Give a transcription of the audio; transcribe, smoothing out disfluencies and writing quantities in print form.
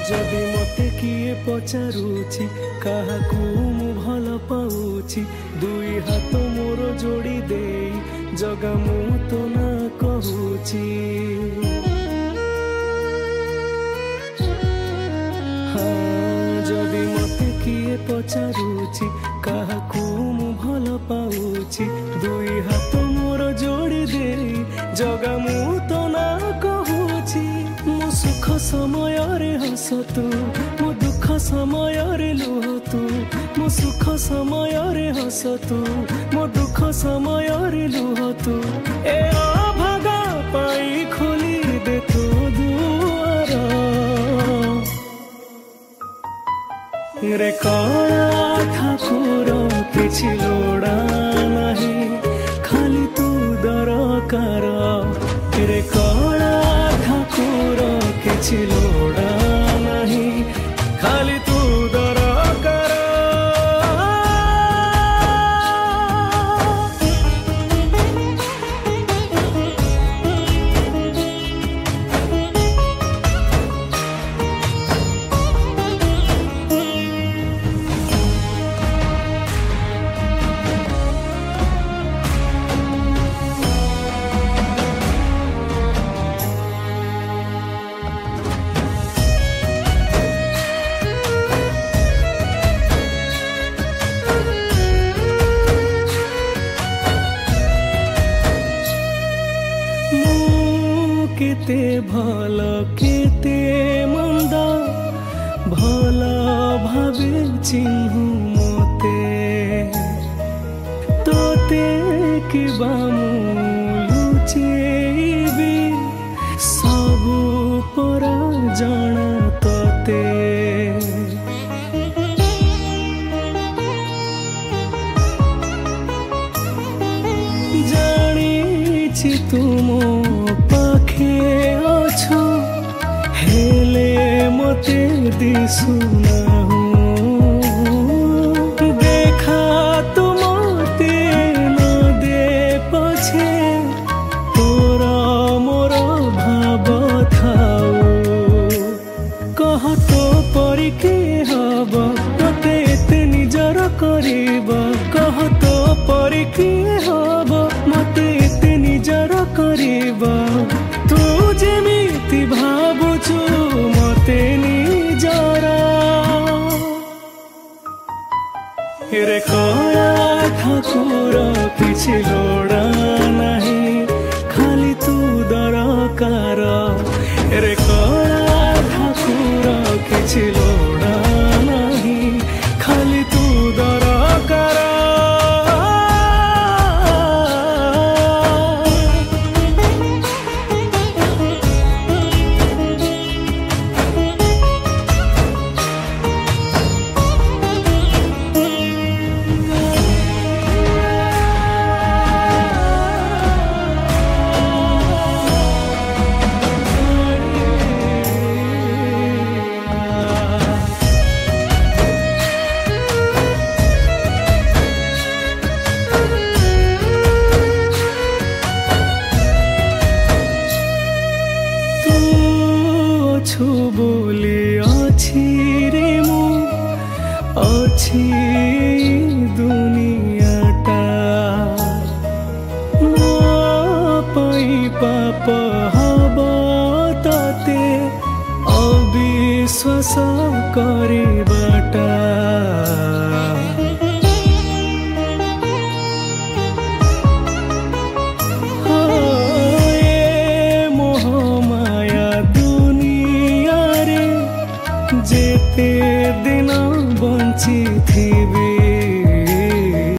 जदि मते किए पचारुछि काहाकू मु भल पाउछि दुई हाथ मोर जोड़ी दे जगा मु तो ना कहूछि जदि मते किए पचारुछि काहाकू मु भल पाउछि दुई हाथ मोर जोड़ी दे जगा मु तो ना कहूछि मो सुख समय रे हस तू मो दुख समय रे लुह तू मो सुख समय रे हस तू मो दुख समय रे लुह तू ए अभागा पाई खोली दे तू दुआर रे कला ठाकुर किछि लोड़ा नाही खाली तू दरकार रे कला ठाकुर किछि लोड़ा नाही खाली तू दरकार केते भल केते मंद भल भावे चिन्हु मते तोते किबा मु लुचेबी सबु पर जाना तोते जानिछि तुमो पाखे अछो हेले मते दिसुनाहु देखा तुम ते न दे पछे तोरा मोर भाव थाऊ कह तो परी के हब मते एते निजर करिब कह तो परी के हब मते एते निजर करिब तू जेमिति भाबुछु मते निजरा रे कला ठाकुर किछि लोड़ा नाही खाली तू दरकार रे कला ठाकुर किछि लोड़ा नाही खाली तू दरकार बोली अछि रे मु अछि दुनियाटा मो पई पाप हब तते अविश्वास करिबाटा जेते दिन बंची थी